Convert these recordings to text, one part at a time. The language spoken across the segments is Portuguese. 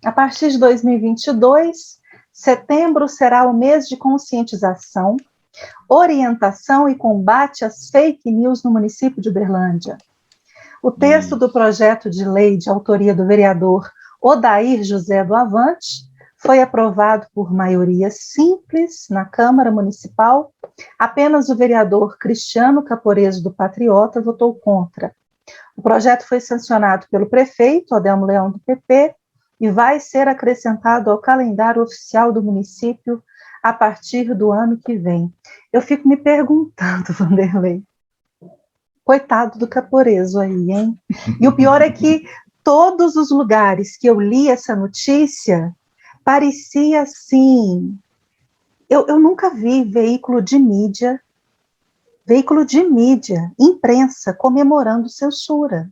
A partir de 2022, setembro será o mês de conscientização, orientação e combate às fake news no município de Uberlândia. O texto do projeto de lei de autoria do vereador Odair José do Avante foi aprovado por maioria simples na Câmara Municipal. Apenas o vereador Cristiano Caporeso do Patriota votou contra. O projeto foi sancionado pelo prefeito Adelmo Leão do PP e vai ser acrescentado ao calendário oficial do município a partir do ano que vem. Eu fico me perguntando, Vanderlei, coitado do Caporeso aí, hein? E o pior é que todos os lugares que eu li essa notícia, parecia assim, eu nunca vi veículo de mídia, imprensa, comemorando censura.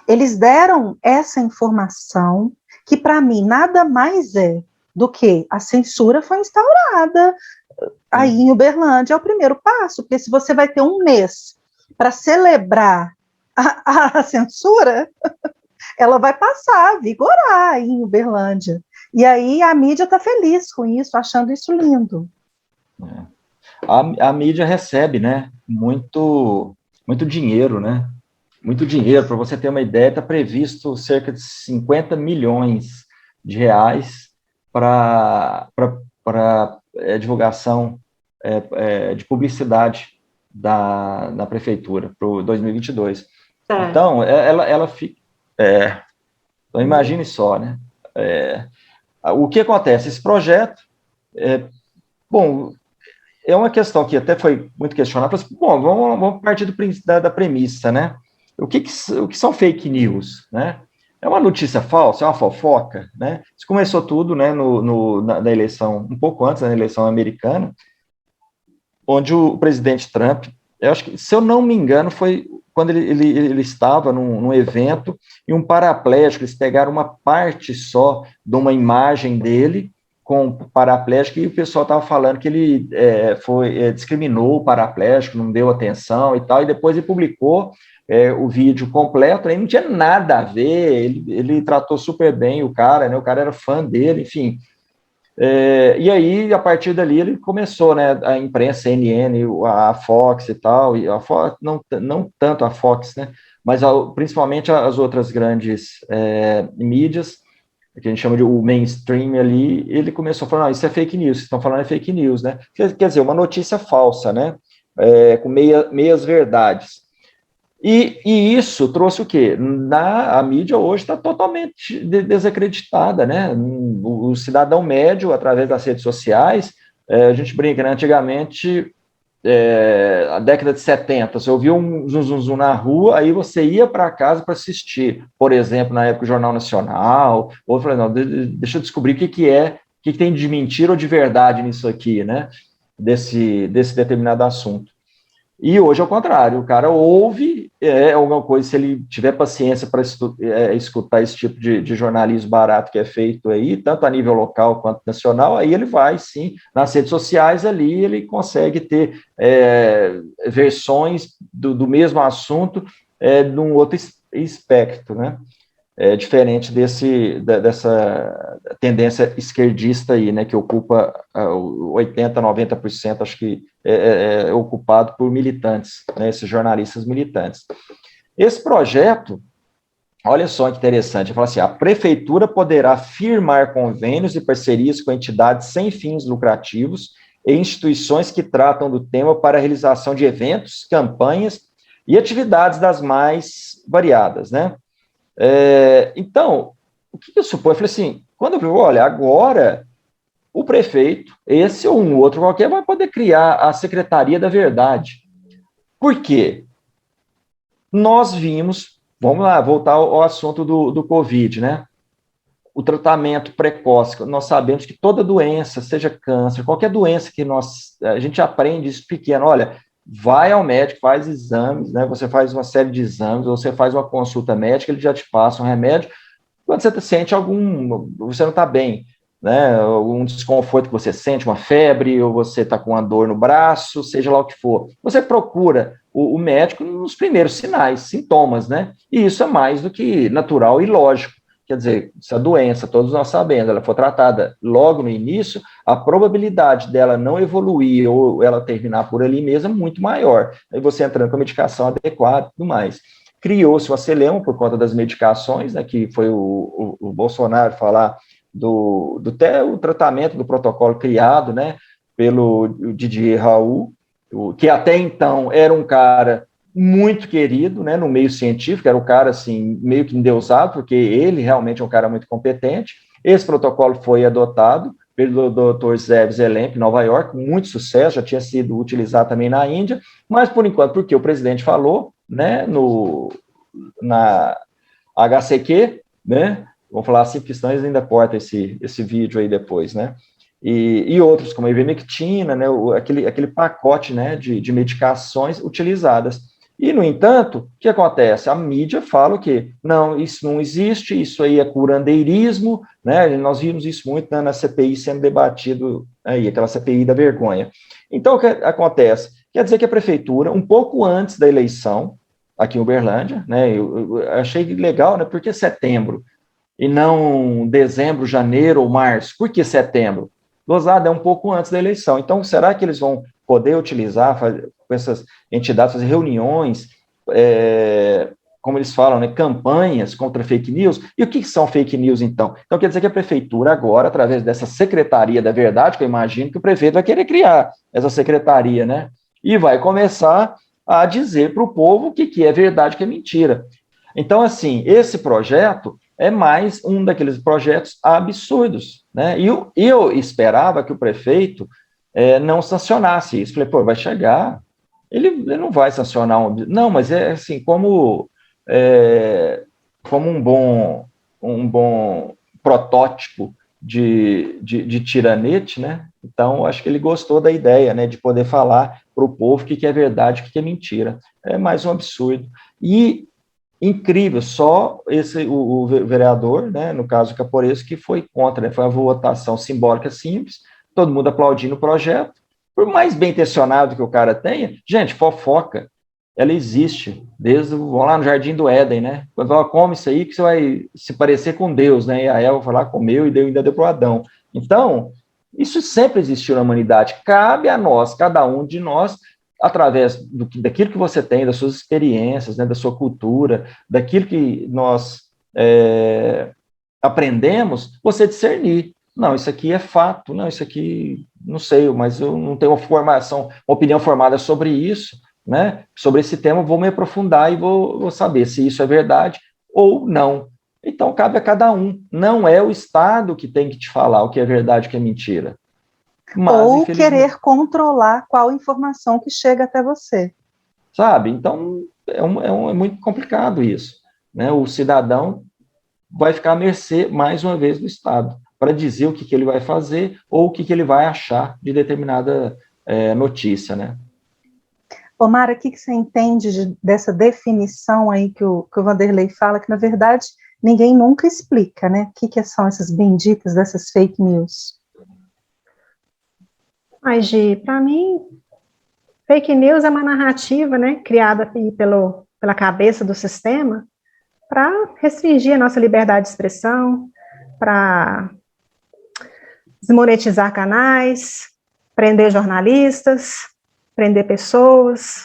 Eles deram essa informação, que para mim nada mais é do que a censura foi instaurada aí em Uberlândia, é o primeiro passo, porque se você vai ter um mês para celebrar a censura, ela vai passar a vigorar aí em Uberlândia. E aí a mídia está feliz com isso, achando isso lindo. A mídia recebe, né, muito dinheiro, né? Muito dinheiro. Para você ter uma ideia, está previsto cerca de 50 milhões de reais para divulgação de publicidade da prefeitura para o 2022. Então, ela fica... então, imagine só, né? O que acontece? Esse projeto... bom, é uma questão que até foi muito questionada. Bom, vamos partir da premissa, né? O que são fake news, né? É uma notícia falsa, é uma fofoca, né? Isso começou tudo, né, na eleição, um pouco antes da eleição americana, onde o presidente Trump, eu acho que, se eu não me engano, foi quando ele estava num evento e um paraplégico, eles pegaram uma parte só de uma imagem dele com paraplégico, e o pessoal estava falando que ele discriminou o paraplégico, não deu atenção e tal, e depois ele publicou o vídeo completo, aí não tinha nada a ver, ele tratou super bem o cara, né, o cara era fã dele, enfim. E aí, a partir dali, ele começou, né, a imprensa, CNN, a Fox e tal, e a Fox, não tanto a Fox, né, mas principalmente as outras grandes mídias, que a gente chama de o mainstream ali, ele começou a falar, não, isso é fake news, vocês estão falando é fake news, né, quer dizer, uma notícia falsa, né, com meias verdades. E isso trouxe o quê? A mídia hoje está totalmente desacreditada, né? O cidadão médio, através das redes sociais, a gente brinca, né? Antigamente, a década de 70, você ouvia um zum na rua, aí você ia para casa para assistir, por exemplo, na época o Jornal Nacional, ou falei, não, deixa eu descobrir o que tem de mentira ou de verdade nisso aqui, né? Desse determinado assunto. E hoje é o contrário, o cara ouve alguma coisa, se ele tiver paciência para escutar esse tipo de jornalismo barato que é feito aí, tanto a nível local quanto nacional, aí ele vai, sim, nas redes sociais ali, ele consegue ter versões do mesmo assunto de um outro espectro, né? Diferente dessa tendência esquerdista aí, né, que ocupa 80%, 90%, acho que é ocupado por militantes, né, esses jornalistas militantes. Esse projeto, olha só que interessante, fala assim, a prefeitura poderá firmar convênios e parcerias com entidades sem fins lucrativos e instituições que tratam do tema para a realização de eventos, campanhas e atividades das mais variadas, né? Então, o que eu suponho? Eu falei assim, quando eu falei, olha, agora o prefeito, esse ou um outro qualquer, vai poder criar a Secretaria da Verdade. Por quê? Nós vimos, vamos lá, voltar ao assunto do Covid, né? O tratamento precoce, nós sabemos que toda doença, seja câncer, qualquer doença que a gente aprende isso pequeno, olha, vai ao médico, faz exames, né? Você faz uma série de exames, você faz uma consulta médica, ele já te passa um remédio. Quando você sente você não está bem, né? Algum desconforto que você sente, uma febre, ou você está com uma dor no braço, seja lá o que for, você procura o médico nos primeiros sinais, sintomas, né? E isso é mais do que natural e lógico, quer dizer, essa doença, todos nós sabemos, ela for tratada logo no início, a probabilidade dela não evoluir ou ela terminar por ali mesmo é muito maior. Aí você entrando com a medicação adequada e tudo mais. Criou-se o Acelema por conta das medicações, né, que foi o Bolsonaro falar até o tratamento do protocolo criado, né, pelo Didier Raoult, que até então era um cara muito querido, né, no meio científico, era um cara, assim, meio que endeusado, porque ele realmente é um cara muito competente. Esse protocolo foi adotado pelo Dr. Zev Zelensky, em Nova York, com muito sucesso, já tinha sido utilizado também na Índia, mas, por enquanto, porque o presidente falou, né, na HCQ, né, vamos falar assim, porque senão eles ainda cortam esse vídeo aí depois, né, e outros, como a ivermectina, né, aquele pacote, né, de medicações utilizadas. E, no entanto, o que acontece? A mídia fala o quê? Não, isso não existe, isso aí é curandeirismo, né? Nós vimos isso muito, né, na CPI sendo debatido aí, aquela CPI da vergonha. Então, o que acontece? Quer dizer que a prefeitura, um pouco antes da eleição, aqui em Uberlândia, né, eu achei legal, né, porque setembro, e não dezembro, janeiro ou março, por que setembro? Gozada, é um pouco antes da eleição, então será que eles vão poder utilizar, com essas entidades, fazer reuniões, como eles falam, né, campanhas contra fake news? E o que são fake news, então? Então quer dizer que a prefeitura agora, através dessa Secretaria da Verdade, que eu imagino que o prefeito vai querer criar essa secretaria, né, e vai começar a dizer para o povo o que é verdade e o que é mentira. Então, assim, esse projeto é mais um daqueles projetos absurdos, né? E eu esperava que o prefeito não sancionasse isso. Falei, pô, vai chegar, ele não vai sancionar Não, mas é assim, como um bom protótipo de tiranete, né? Então, acho que ele gostou da ideia, né, de poder falar para o povo o que é verdade, o que é mentira. É mais um absurdo. E incrível, só o vereador, né, no caso Caporeso, que foi contra, né, foi uma votação simbólica simples, todo mundo aplaudindo o projeto, por mais bem intencionado que o cara tenha, gente, fofoca, ela existe, vamos lá no Jardim do Éden, né, quando ela come isso aí, que você vai se parecer com Deus, né, e a Eva foi lá, comeu e ainda deu para o Adão. Então, isso sempre existiu na humanidade, cabe a nós, cada um de nós, através daquilo que você tem, das suas experiências, né, da sua cultura, daquilo que nós aprendemos, você discernir. Não, isso aqui é fato, não, isso aqui, não sei, mas eu não tenho uma opinião formada sobre isso, né? Sobre esse tema, vou me aprofundar e vou saber se isso é verdade ou não. Então, cabe a cada um. Não é o Estado que tem que te falar o que é verdade e o que é mentira. Mas, ou querer controlar qual informação que chega até você. Sabe? Então, é muito complicado isso, né? O cidadão vai ficar à mercê, mais uma vez, do Estado, para dizer o que ele vai fazer ou o que ele vai achar de determinada notícia, né? Omar, o que você entende dessa definição aí que o Vanderlei fala, que, na verdade, ninguém nunca explica, né? O que são essas benditas dessas fake news? Mas, Gi, para mim, fake news é uma narrativa, né, criada pela cabeça do sistema para restringir a nossa liberdade de expressão, para desmonetizar canais, prender jornalistas, prender pessoas,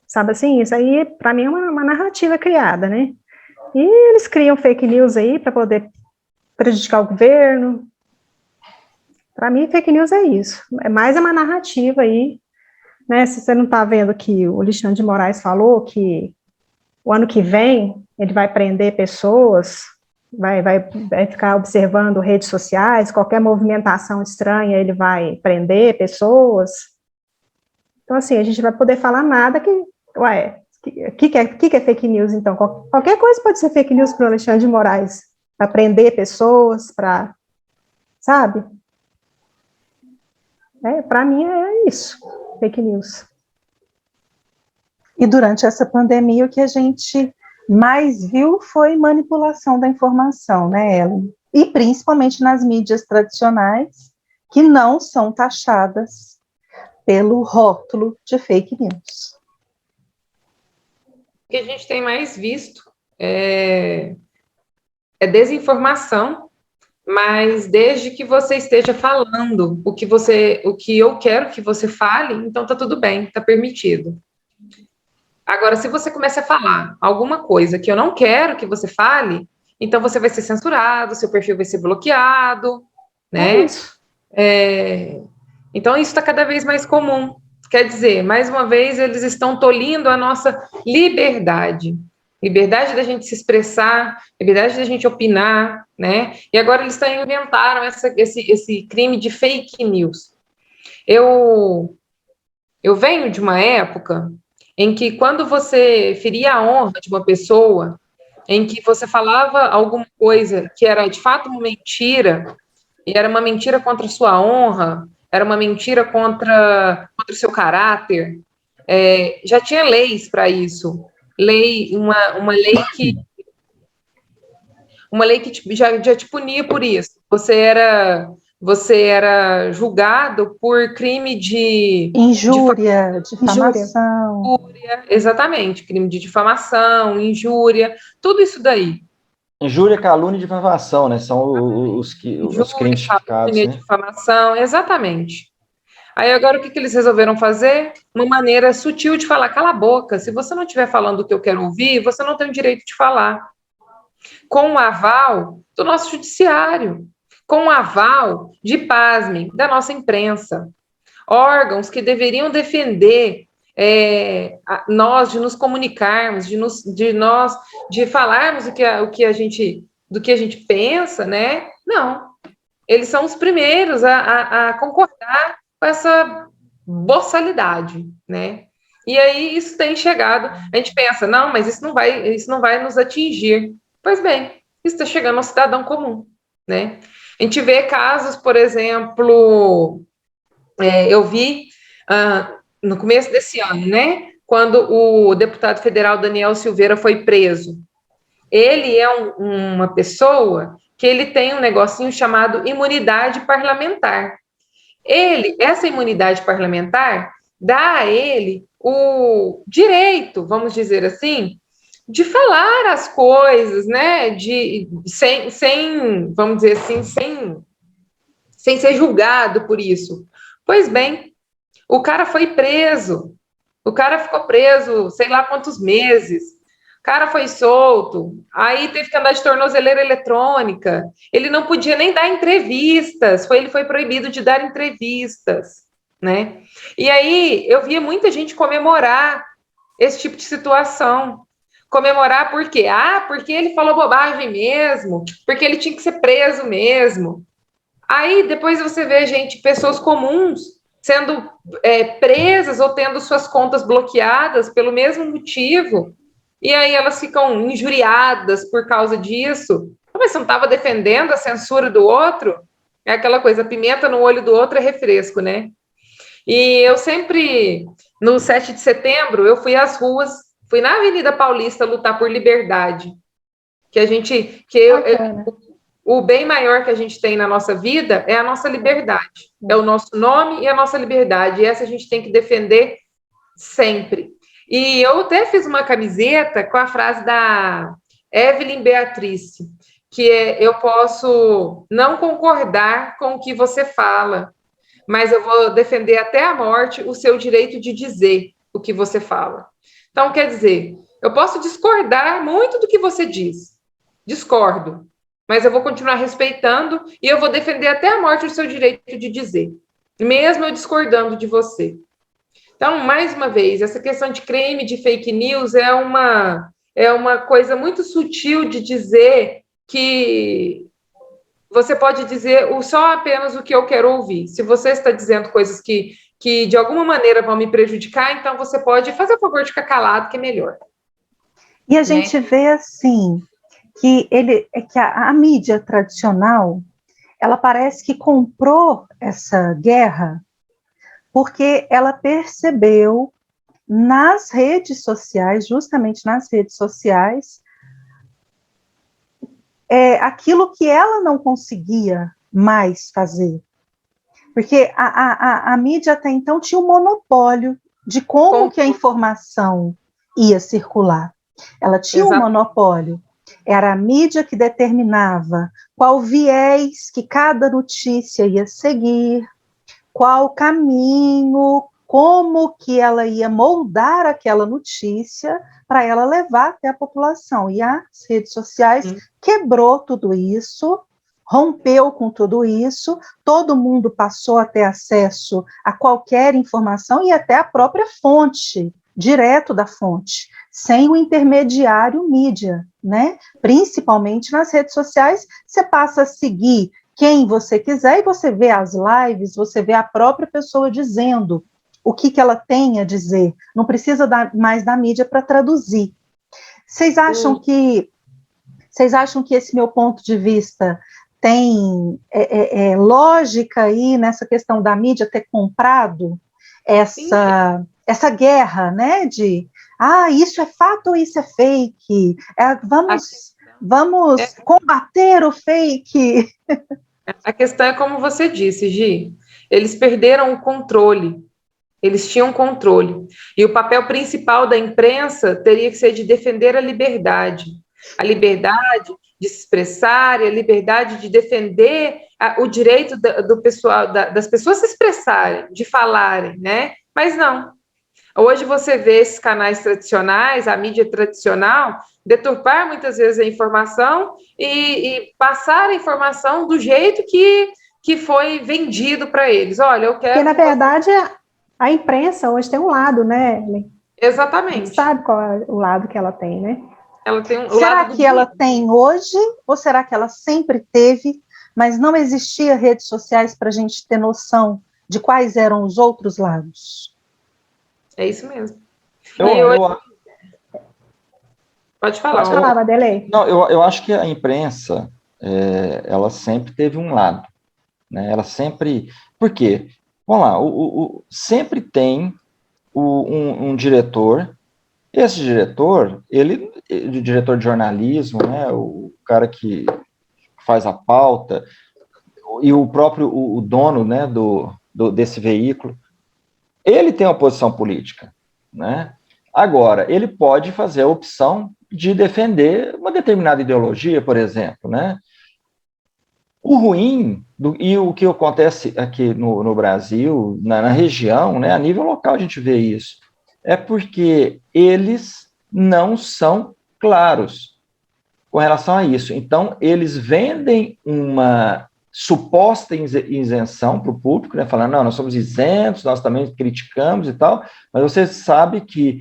sabe assim? Isso aí, para mim, é uma narrativa criada, né? E eles criam fake news aí para poder prejudicar o governo. Para mim, fake news é isso. É mais uma narrativa aí, né? Se você não está vendo que o Alexandre de Moraes falou que o ano que vem ele vai prender pessoas, vai ficar observando redes sociais, qualquer movimentação estranha ele vai prender pessoas. Então, assim, a gente vai poder falar nada que, o que é fake news, então? Qualquer coisa pode ser fake news para o Alexandre de Moraes, para prender pessoas, sabe? Para mim é isso, fake news. E durante essa pandemia, o que a gente mais viu foi manipulação da informação, né, Ellen? E principalmente nas mídias tradicionais, que não são taxadas pelo rótulo de fake news. O que a gente tem mais visto é é desinformação, mas desde que você esteja falando o que eu quero que você fale, então tá tudo bem, tá permitido. Agora, se você começa a falar alguma coisa que eu não quero que você fale, então você vai ser censurado, seu perfil vai ser bloqueado, né? Então isso está cada vez mais comum. Quer dizer, mais uma vez, eles estão tolhindo a nossa liberdade. Liberdade da gente se expressar, liberdade da gente opinar, né? E agora eles inventaram esse crime de fake news. Eu venho de uma época em que, quando você feria a honra de uma pessoa, em que você falava alguma coisa que era de fato uma mentira, e era uma mentira contra a sua honra, era uma mentira contra o seu caráter, já tinha leis para isso. Uma lei que já te punia por isso. Você era julgado por crime de injúria, difamação. Injúria, exatamente, crime de difamação, injúria, tudo isso daí. Injúria, calúnia e difamação, né? São os crimes tipificados, calúnia, né? difamação, exatamente. Aí agora o que eles resolveram fazer? Uma maneira sutil de falar: cala a boca, se você não estiver falando o que eu quero ouvir, você não tem o direito de falar. Com o aval do nosso judiciário, com o aval, de da nossa imprensa. Órgãos que deveriam defender nós, de nos comunicarmos, de falarmos do que a gente pensa, né? Não. Eles são os primeiros a concordar com essa boçalidade, né? E aí isso tem chegado, a gente pensa, não, mas isso não vai nos atingir. Pois bem, isso está chegando ao cidadão comum, né? A gente vê casos, por exemplo, eu vi no começo desse ano, né? Quando o deputado federal Daniel Silveira foi preso. Ele é uma pessoa que ele tem um negocinho chamado imunidade parlamentar. Essa imunidade parlamentar dá a ele o direito, vamos dizer assim, de falar as coisas, né? Sem vamos dizer assim, sem ser julgado por isso. Pois bem, o cara foi preso, o cara ficou preso sei lá quantos meses, o cara foi solto, aí teve que andar de tornozeleira eletrônica, ele não podia nem dar entrevistas, ele foi proibido de dar entrevistas, né? E aí eu via muita gente comemorar esse tipo de situação. Comemorar por quê? Porque ele falou bobagem mesmo, porque ele tinha que ser preso mesmo. Aí depois você vê pessoas comuns sendo presas ou tendo suas contas bloqueadas pelo mesmo motivo, e aí elas ficam injuriadas por causa disso. Mas você não estava defendendo a censura do outro? É aquela coisa, pimenta no olho do outro é refresco, né? E eu sempre, no 7 de setembro, eu fui às ruas, fui na Avenida Paulista lutar por liberdade. O bem maior que a gente tem na nossa vida é a nossa liberdade. É o nosso nome e a nossa liberdade. E essa a gente tem que defender sempre. E eu até fiz uma camiseta com a frase da Evelyn Beatrice, que é: eu posso não concordar com o que você fala, mas eu vou defender até a morte o seu direito de dizer o que você fala. Então, quer dizer, eu posso discordar muito do que você diz. Discordo. Mas eu vou continuar respeitando e eu vou defender até a morte o seu direito de dizer, mesmo eu discordando de você. Então, mais uma vez, essa questão de crime, de fake news, é uma coisa muito sutil de dizer que você pode dizer só apenas o que eu quero ouvir. Se você está dizendo coisas que de alguma maneira vão me prejudicar, então você pode fazer o favor de ficar calado, que é melhor. E a gente vê assim, que a mídia tradicional, ela parece que comprou essa guerra porque ela percebeu nas redes sociais, justamente nas redes sociais, aquilo que ela não conseguia mais fazer. Porque a mídia até então tinha um monopólio de como que a informação ia circular. Ela tinha um monopólio. Era a mídia que determinava qual viés que cada notícia ia seguir, qual caminho, como que ela ia moldar aquela notícia para ela levar até a população. E as redes sociais quebrou tudo isso, rompeu com tudo isso, todo mundo passou a ter acesso a qualquer informação e até a própria fonte, direto da fonte, sem o intermediário mídia, né? Principalmente nas redes sociais, você passa a seguir quem você quiser e você vê as lives, você vê a própria pessoa dizendo o que ela tem a dizer, não precisa mais da mídia para traduzir. Vocês acham que esse meu ponto de vista tem lógica aí nessa questão da mídia ter comprado essa guerra, né, de isso é fato ou isso é fake? Vamos combater o fake. A questão é como você disse, Gi, eles perderam o controle, eles tinham controle, e o papel principal da imprensa teria que ser de defender a liberdade de se expressar, e a liberdade de defender o direito do pessoal, das pessoas se expressarem, de falarem, né? Mas não. Hoje você vê esses canais tradicionais, a mídia tradicional, deturpar muitas vezes a informação e passar a informação do jeito que foi vendido para eles. Olha, eu quero... Porque, na verdade, a imprensa hoje tem um lado, né, Ellen? Exatamente. A gente sabe qual é o lado que ela tem, né? Ela tem será que ela tem hoje, ou será que ela sempre teve, mas não existia redes sociais para a gente ter noção de quais eram os outros lados? É isso mesmo. Pode falar, Vanderlei. Não, eu acho que a imprensa, ela sempre teve um lado, né? Ela sempre... Por quê? Vamos lá, sempre tem um diretor. Esse diretor, o diretor de jornalismo, né, o cara que faz a pauta, e o próprio o dono, né, desse veículo, ele tem uma posição política, né? Agora, ele pode fazer a opção de defender uma determinada ideologia, por exemplo, né? O ruim, e o que acontece aqui no Brasil, na região, né, a nível local a gente vê isso, é porque eles não são claros com relação a isso. Então, eles vendem uma suposta isenção para o público, né, falando, não, nós somos isentos, nós também criticamos e tal, mas você sabe que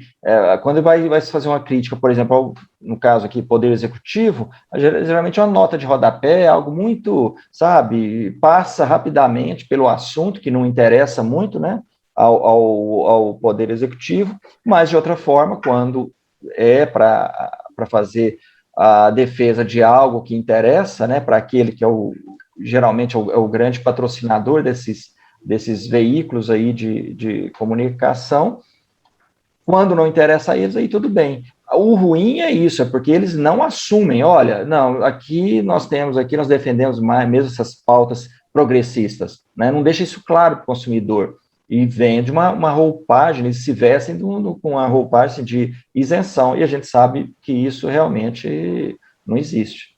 quando vai se fazer uma crítica, por exemplo, no caso aqui, Poder Executivo, geralmente é uma nota de rodapé, algo muito, sabe, passa rapidamente pelo assunto, que não interessa muito, né, ao Poder Executivo, mas, de outra forma, quando é para fazer a defesa de algo que interessa, né, para aquele que geralmente é o grande patrocinador desses veículos aí de comunicação, quando não interessa a eles, aí tudo bem. O ruim é isso, é porque eles não assumem, olha, não, nós defendemos mais mesmo essas pautas progressistas, né, não deixa isso claro para o consumidor, e vende uma roupagem, eles se vestem com a roupagem de isenção, e a gente sabe que isso realmente não existe.